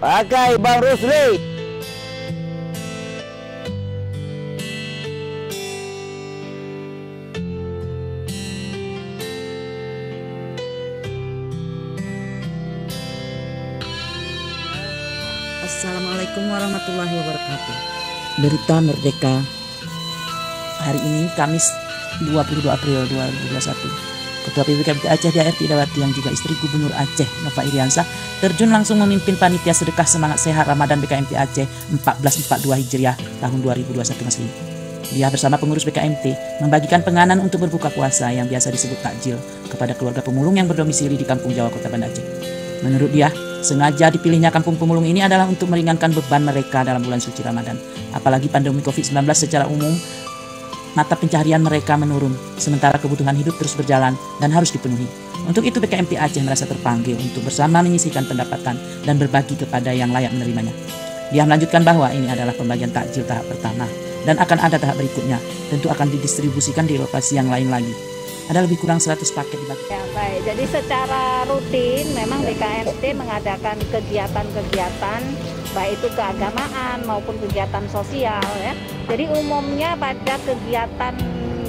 Pakai Bang Rusli. Assalamualaikum warahmatullahi wabarakatuh. Berita Merdeka hari ini Kamis 22 April 2021. Ketua PBKMT Aceh DAR Tidawati yang juga istri Gubernur Aceh Nova Iriansah terjun langsung memimpin panitia sedekah semangat sehat Ramadan BKMT Aceh 1442 Hijriah tahun 2021 Masehi. Dia bersama pengurus BKMT membagikan penganan untuk berbuka puasa yang biasa disebut takjil kepada keluarga pemulung yang berdomisili di Kampung Jawa Kota Banda Aceh. Menurut dia, sengaja dipilihnya kampung pemulung ini adalah untuk meringankan beban mereka dalam bulan suci Ramadan. Apalagi pandemi COVID-19 secara umum, mata pencaharian mereka menurun, sementara kebutuhan hidup terus berjalan dan harus dipenuhi. Untuk itu BKMT Aceh merasa terpanggil untuk bersama menyisihkan pendapatan dan berbagi kepada yang layak menerimanya. Dia melanjutkan bahwa ini adalah pembagian takjil tahap pertama dan akan ada tahap berikutnya, tentu akan didistribusikan di lokasi yang lain lagi. Ada lebih kurang 100 paket dibagi. Ya, baik. Jadi secara rutin memang BKMT mengadakan kegiatan-kegiatan baik itu keagamaan maupun kegiatan sosial ya. Jadi umumnya pada kegiatan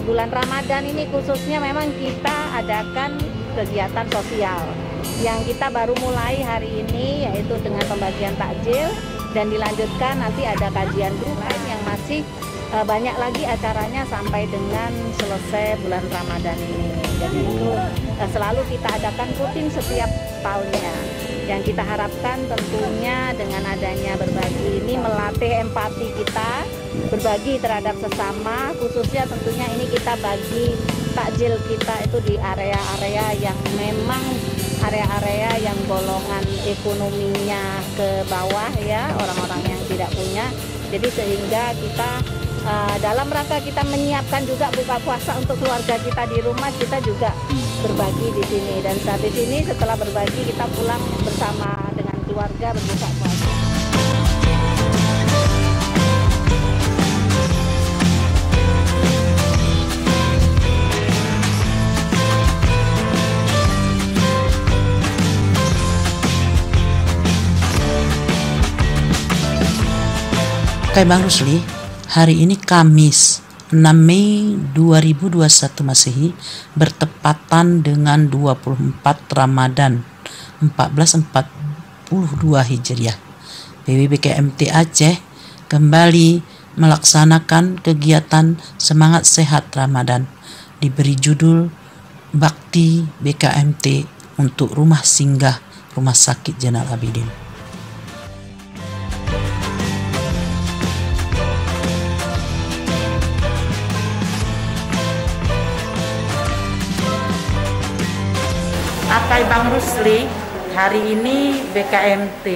bulan Ramadan ini khususnya memang kita adakan kegiatan sosial. Yang kita baru mulai hari ini yaitu dengan pembagian takjil dan dilanjutkan nanti ada kajian grup lain yang masih banyak lagi acaranya sampai dengan selesai bulan Ramadan ini. Jadi itu selalu kita adakan rutin setiap tahunnya. Yang kita harapkan tentunya dengan adanya berbagi ini melatih empati kita, berbagi terhadap sesama, khususnya tentunya ini kita bagi takjil kita itu di area-area yang memang area-area yang golongan ekonominya ke bawah ya, orang-orang yang tidak punya. Jadi sehingga kita dalam rangka kita menyiapkan juga buka puasa untuk keluarga kita di rumah, kita juga berbagi di sini. Dan saat di sini setelah berbagi kita pulang bersama dengan keluarga berbuka puasa. Kayak Bang Rusli, hari ini Kamis 6 Mei 2021 Masehi bertepatan dengan 24 Ramadan 1442 Hijriah. PBKMT Aceh kembali melaksanakan kegiatan semangat sehat Ramadan diberi judul Bakti BKMT untuk Rumah Singgah Rumah Sakit Zainal Abidin. Pakai Bang Rusli, hari ini BKMT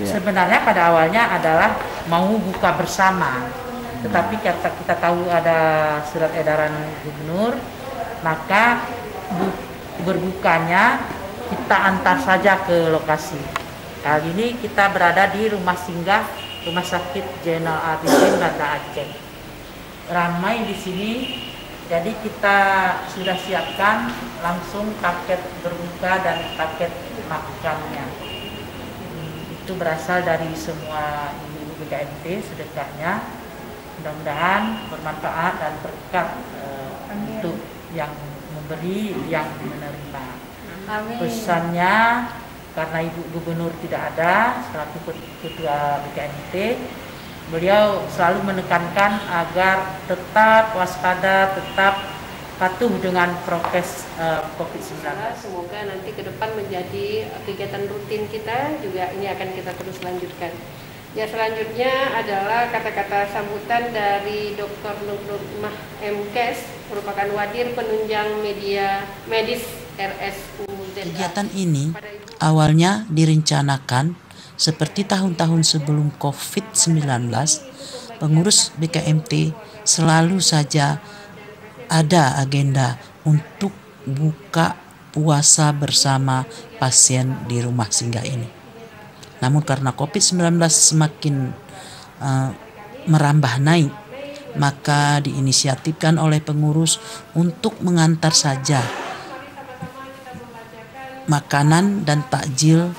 sebenarnya pada awalnya adalah mau buka bersama, tetapi kita tahu ada surat edaran gubernur, maka berbukanya kita antar saja ke lokasi. Kali ini kita berada di rumah singgah Rumah Sakit Zainal Abidin Banda Aceh. Ramai di sini. Jadi kita sudah siapkan langsung paket berbuka dan paket makannya. Itu berasal dari semua ibu-ibu BKMT sedekahnya. Mudah-mudahan bermanfaat dan berkat untuk yang memberi, yang menerima. Amin. Pesannya karena Ibu Gubernur tidak ada selaku Ketua BKMT, beliau selalu menekankan agar tetap waspada, tetap patuh dengan prokes COVID-19. Semoga nanti ke depan menjadi kegiatan rutin kita, juga ini akan kita terus lanjutkan. Ya, selanjutnya adalah kata-kata sambutan dari Dr. Nurmah MKes, merupakan Wadir Penunjang Medis RSUZ. Kegiatan ini awalnya direncanakan seperti tahun-tahun sebelum COVID-19, pengurus BKMT selalu saja ada agenda untuk buka puasa bersama pasien di rumah singgah ini. Namun karena COVID-19 semakin merambah naik, maka diinisiatifkan oleh pengurus untuk mengantar saja makanan dan takjil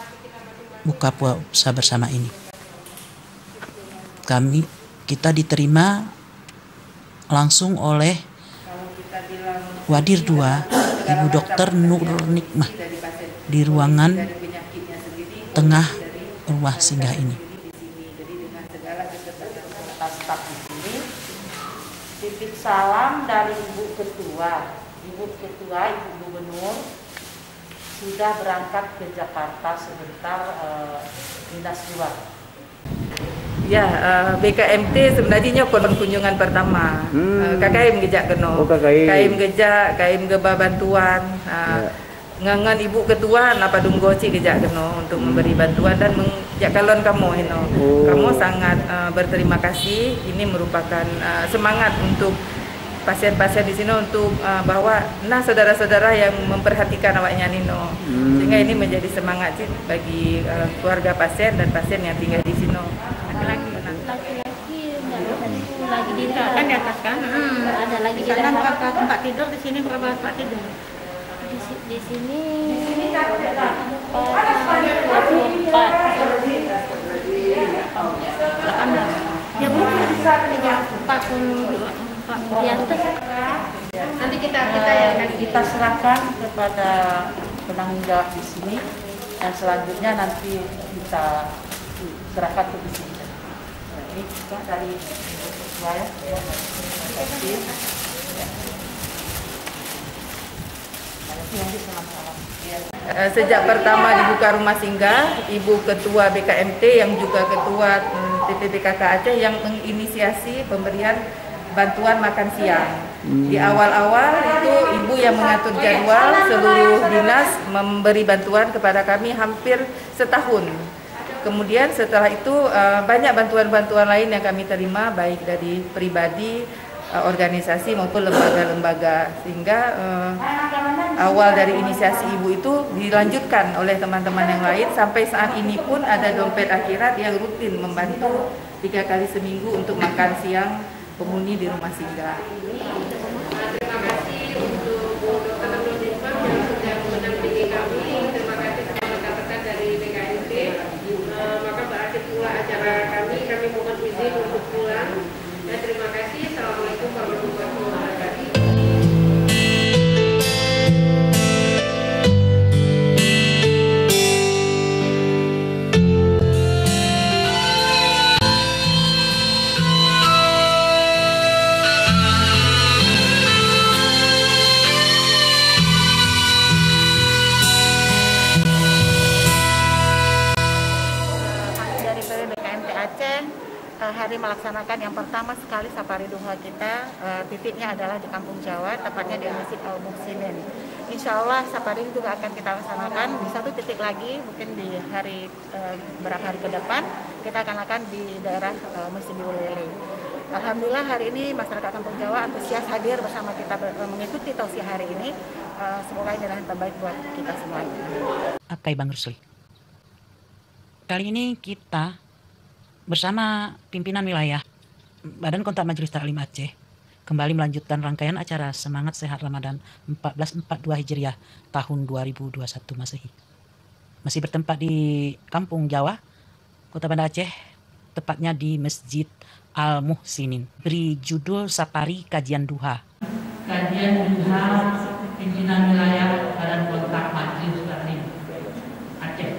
buka puasa bersama ini. Kita diterima langsung oleh Wadir 2, Ibu Dokter Nur Nikmah di ruangan tengah rumah singgah ini. Staf di sini, titip salam dari Ibu Ketua, Ibu Gubernur sudah berangkat ke Jakarta sebentar dinas luar. Ya, BKMT sebenarnya kunjungan pertama. KKM gejak keno. KKM gejak, KKM geba bantuan. Ngangan Ibu Ketua napa dunggoci gejak keno untuk memberi bantuan dan mengjak kalon kamu ino. Kamu sangat berterima kasih. Ini merupakan semangat untuk pasien-pasien di sini untuk bahwa saudara-saudara yang memperhatikan awaknya Nino. Sehingga ini menjadi semangat sih bagi keluarga pasien dan pasien yang tinggal di sini. Lagi di kan di atas kan? Ada lagi di sana berapa tempat tidur, di sini berapa tempat tidur? Di sini 18. Ya Bu, 42. Nanti kita serahkan kepada penanggung jawab di sini dan selanjutnya nanti kita serahkan ke sini. Ini juga dari saya. Sejak pertama dibuka rumah singgah, Ibu Ketua BKMT yang juga Ketua TPBKK Aceh yang menginisiasi pemberian bantuan makan siang. Di awal-awal itu Ibu yang mengatur jadwal, seluruh dinas memberi bantuan kepada kami hampir setahun. Kemudian setelah itu banyak bantuan-bantuan lain yang kami terima baik dari pribadi, organisasi maupun lembaga-lembaga, sehingga awal dari inisiasi Ibu itu dilanjutkan oleh teman-teman yang lain sampai saat ini pun ada dompet akhirat yang rutin membantu 3 kali seminggu untuk makan siang penghuni di rumah singgah. Terima kasih untuk Dr. Nur Nikmah yang sudah mendampingi kami. Terima kasih kepada rekan-rekan dari BKMT. Maka berakhir pula acara kami mohon izin untuk pulang. Dan terima kasih. Assalamualaikum warahmatullahi wabarakatuh. Hari melaksanakan yang pertama sekali safari duha kita, titiknya adalah di Kampung Jawa, tepatnya di Masjid Al Muhsinin. Insya Allah safari ini juga akan kita laksanakan di satu titik lagi, mungkin di hari beberapa hari ke depan kita akan di daerah Masjid Ulele. Alhamdulillah hari ini masyarakat Kampung Jawa antusias hadir bersama kita mengikuti tausiah hari ini. Semoga ini adalah yang terbaik buat kita semuanya. Oke Bang Rusli. Kali ini kita bersama pimpinan wilayah Badan Kontak Majelis Taklim Aceh kembali melanjutkan rangkaian acara Semangat Sehat Ramadan 1442 Hijriah tahun 2021 Masehi. Masih bertempat di Kampung Jawa, Kota Banda Aceh, tepatnya di Masjid Al Muhsinin. Beri judul Safari Kajian Duha. Kajian Duha pimpinan wilayah Badan Kontak Majelis Taklim Aceh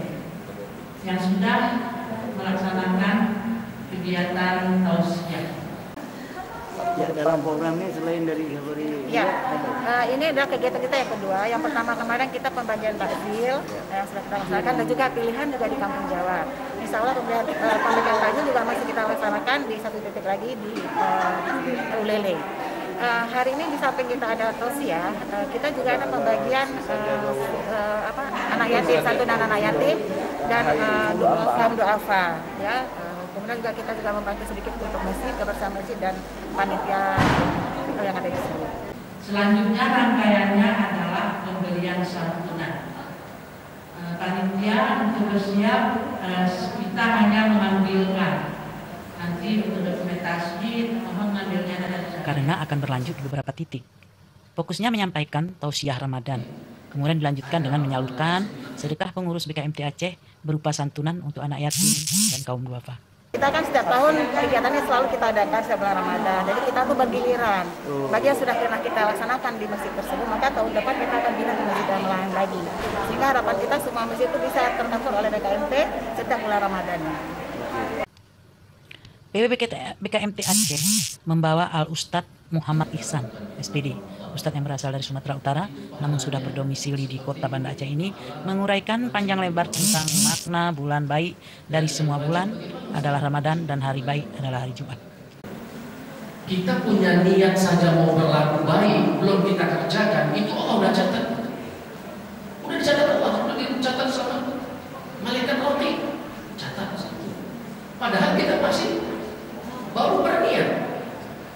yang sudah melaksanakan kegiatan tausiah. Ya, dalam program ini selain dari ini adalah kegiatan kita yang kedua. Yang pertama kemarin kita pembagian takjil yang sudah kita laksanakan dan juga pilihan juga di Kampung Jawa. Insya Allah pembagian takjil juga masih kita laksanakan di satu titik lagi di Ulele. Hari ini di samping kita ada tausiah, kita juga ada pembagian anak yatim, santunan anak yatim dan doa ya. Kemudian juga kita juga membantu sedikit untuk masjid, kebersihan masjid dan panitia yang ada di sini. Selanjutnya rangkaiannya adalah pemberian santunan. Panitia untuk bersiap, kita hanya mengambilkan nanti untuk dokumentasi, mohon mengambilnya dari Karena akan berlanjut di beberapa titik. Fokusnya menyampaikan tausiah Ramadan. Kemudian dilanjutkan dengan menyalurkan sedekah pengurus BKMT Aceh berupa santunan untuk anak yatim dan kaum duafa. Kita kan setiap tahun kegiatannya selalu kita adakan setiap bulan Ramadan. Jadi kita tuh bergiliran. Bagi yang sudah pernah kita laksanakan di masjid tersebut, maka tahun depan kita akan pindah ke masjid yang lain lagi. Sehingga harapan kita semua masjid itu bisa tercover oleh BKMT setiap bulan Ramadan. BKMT Aceh membawa Al-Ustadz Muhammad Ihsan, SPD, Ustadz yang berasal dari Sumatera Utara, namun sudah berdomisili di kota Banda Aceh ini, menguraikan panjang lebar tentang makna bulan baik dari semua bulan adalah Ramadan dan hari baik adalah hari Jumat. Kita punya niat saja mau berlaku baik, belum kita kerjakan, itu Allah udah catat. Udah dicatat Allah, udah dicatat sama malaikat roti, catat satu. Padahal kita masih baru berniat.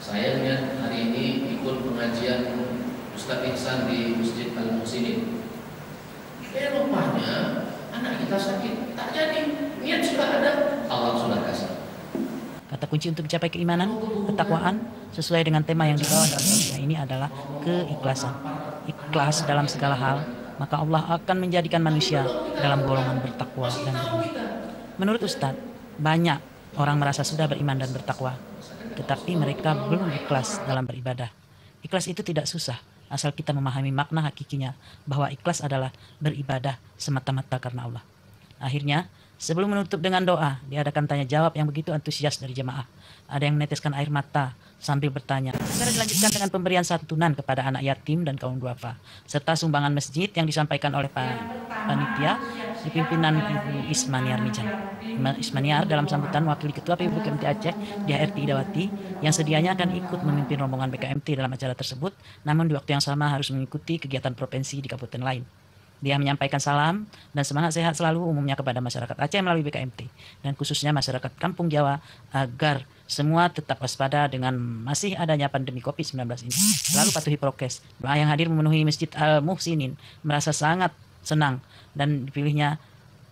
Saya niat hari ini ikut pengajian Ustadz Ihsan di Masjid Al-Muhsinin. Rupanya anak kita sakit, tak jadi. Niat sudah ada, Allah sudah kasih. Kata kunci untuk mencapai keimanan, ketakwaan, sesuai dengan tema yang dibawa dalam surga ini adalah keikhlasan. Ikhlas dalam segala hal, maka Allah akan menjadikan manusia dalam golongan bertakwa dan beriman. Menurut Ustadz, banyak orang merasa sudah beriman dan bertakwa, tetapi mereka belum ikhlas dalam beribadah. Ikhlas itu tidak susah, asal kita memahami makna hakikinya bahwa ikhlas adalah beribadah semata-mata karena Allah. Akhirnya, sebelum menutup dengan doa, diadakan tanya jawab yang begitu antusias dari jemaah. Ada yang meneteskan air mata sambil bertanya. Secara dilanjutkan dengan pemberian santunan kepada anak yatim dan kaum duafa, serta sumbangan masjid yang disampaikan oleh panitia di pimpinan Ibu Ismaniar Mijan. Ismaniar dalam sambutan mewakili Ketua BKMT Aceh, Diah Erti Idawati, yang sedianya akan ikut memimpin rombongan BKMT dalam acara tersebut, namun di waktu yang sama harus mengikuti kegiatan provinsi di kabupaten lain. Dia menyampaikan salam dan semangat sehat selalu umumnya kepada masyarakat Aceh melalui BKMT dan khususnya masyarakat Kampung Jawa agar semua tetap waspada dengan masih adanya pandemi COVID-19 ini. Lalu patuhi prokes. Doa yang hadir memenuhi Masjid Al-Muhsinin merasa sangat senang dan dipilihnya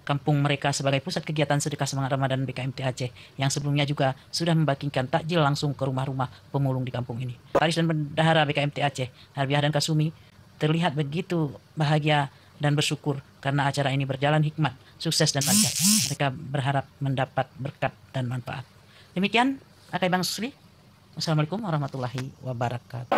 kampung mereka sebagai pusat kegiatan sedekah semangat Ramadan BKMT Aceh yang sebelumnya juga sudah membagikan takjil langsung ke rumah-rumah pemulung di kampung ini. Paris dan Bendahara BKMT Aceh, Harbiah dan Kasumi terlihat begitu bahagia dan bersyukur karena acara ini berjalan hikmat, sukses dan lancar. Mereka berharap mendapat berkat dan manfaat. Demikian, Akai Bang Susli. Wassalamualaikum warahmatullahi wabarakatuh.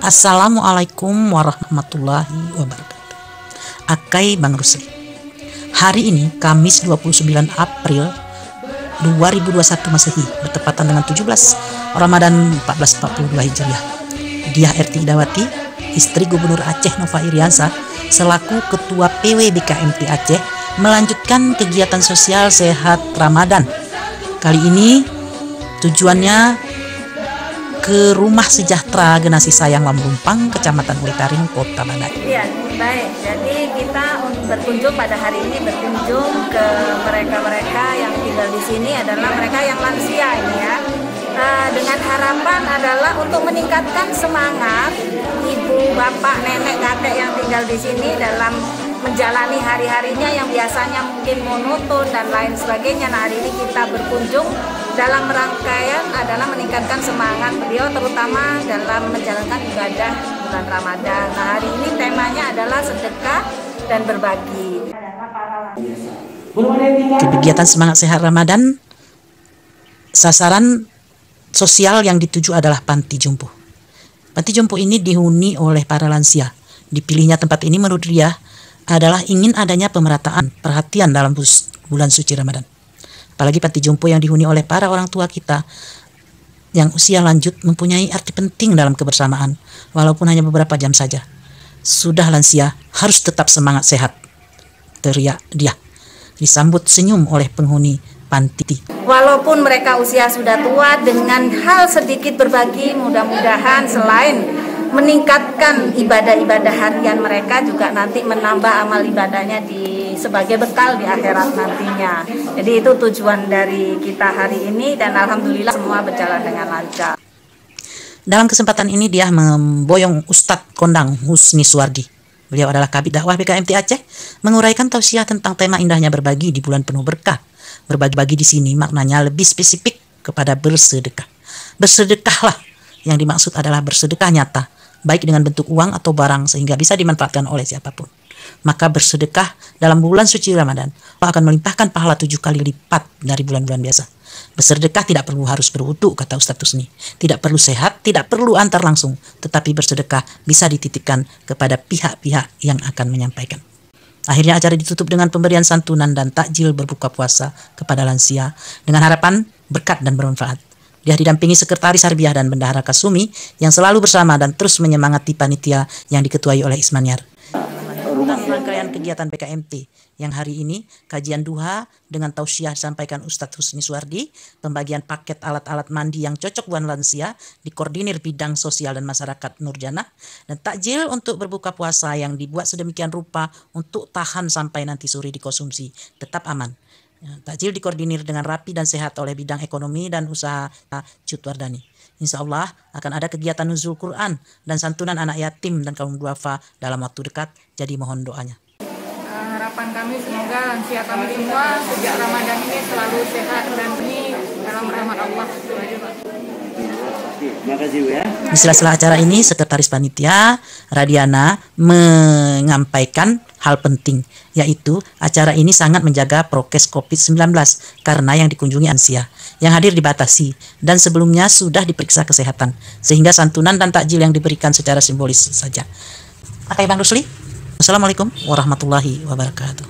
Assalamualaikum warahmatullahi wabarakatuh. Akai Bang Rusli. Hari ini Kamis 29 April 2021 Masehi bertepatan dengan 17 Ramadan 1442 Hijriah. Diah Erti Idawati, istri Gubernur Aceh Nova Iriansa, selaku Ketua PW BKMT Aceh, melanjutkan kegiatan sosial sehat Ramadan. Kali ini tujuannya ke Rumah Sejahtera Genasi Sayang Lamrumpang, Kecamatan Ulitaring, Kota Banda. Iya, baik. Jadi kita berkunjung pada hari ini berkunjung ke mereka-mereka yang tinggal di sini adalah mereka yang lansia ini ya. Dengan harapan adalah untuk meningkatkan semangat ibu, bapak, nenek, kakek yang tinggal di sini dalam menjalani hari-harinya yang biasanya mungkin monoton dan lain sebagainya. Nah, hari ini kita berkunjung dalam rangkaian adalah meningkatkan semangat beliau terutama dalam menjalankan ibadah bulan Ramadan. Nah, hari ini temanya adalah sedekah dan berbagi. Kegiatan semangat sehat Ramadan, sasaran sosial yang dituju adalah panti jompo. Panti jompo ini dihuni oleh para lansia. Dipilihnya tempat ini menurut dia adalah ingin adanya pemerataan perhatian dalam bulan suci Ramadan. Apalagi panti jompo yang dihuni oleh para orang tua kita yang usia lanjut mempunyai arti penting dalam kebersamaan, walaupun hanya beberapa jam saja. Sudah lansia harus tetap semangat sehat, teriak dia. Disambut senyum oleh penghuni panti. Walaupun mereka usia sudah tua, dengan hal sedikit berbagi, mudah-mudahan selain meningkatkan ibadah-ibadah harian mereka, juga nanti menambah amal ibadahnya sebagai bekal di akhirat nantinya. Jadi itu tujuan dari kita hari ini, dan alhamdulillah semua berjalan dengan lancar. Dalam kesempatan ini dia memboyong Ustadz Kondang Husni Suwardi. Beliau adalah Kabid Dakwah BKMT Aceh, menguraikan tausiah tentang tema indahnya berbagi di bulan penuh berkah. Berbagi-bagi di sini maknanya lebih spesifik kepada bersedekah. Bersedekahlah, yang dimaksud adalah bersedekah nyata, baik dengan bentuk uang atau barang sehingga bisa dimanfaatkan oleh siapapun. Maka bersedekah dalam bulan suci Ramadan Allah akan melimpahkan pahala 7 kali lipat dari bulan-bulan biasa. Bersedekah tidak perlu harus berwudu, kata Ustadz Husni. Tidak perlu sehat, tidak perlu antar langsung, tetapi bersedekah bisa dititipkan kepada pihak-pihak yang akan menyampaikan. Akhirnya acara ditutup dengan pemberian santunan dan takjil berbuka puasa kepada lansia dengan harapan berkat dan bermanfaat. Dia didampingi Sekretaris Harbiah dan Bendahara Kasumi yang selalu bersama dan terus menyemangati panitia yang diketuai oleh Ismaniar. Rangkaian kegiatan BKMT yang hari ini kajian duha dengan tausiah disampaikan Ustadz Husni Suwardi, pembagian paket alat-alat mandi yang cocok buat lansia dikoordinir bidang sosial dan masyarakat Nurjanah, dan takjil untuk berbuka puasa yang dibuat sedemikian rupa untuk tahan sampai nanti sore dikonsumsi tetap aman. Takjil dikoordinir dengan rapi dan sehat oleh bidang ekonomi dan usaha Cut Wardani. Insya Allah akan ada kegiatan nuzul Quran dan santunan anak yatim dan kaum duafa dalam waktu dekat, jadi mohon doanya. Harapan kami semoga lansia kami semua sejak Ramadan ini selalu sehat dan ini dalam rahmat Allah. Terima kasih Bu ya. Di sela-sela acara ini, Sekretaris Panitia Radiana menyampaikan hal penting, yaitu acara ini sangat menjaga prokes COVID-19 karena yang dikunjungi lansia. Yang hadir dibatasi dan sebelumnya sudah diperiksa kesehatan, sehingga santunan dan takjil yang diberikan secara simbolis saja. Pakai Bang Rusli. Assalamualaikum warahmatullahi wabarakatuh.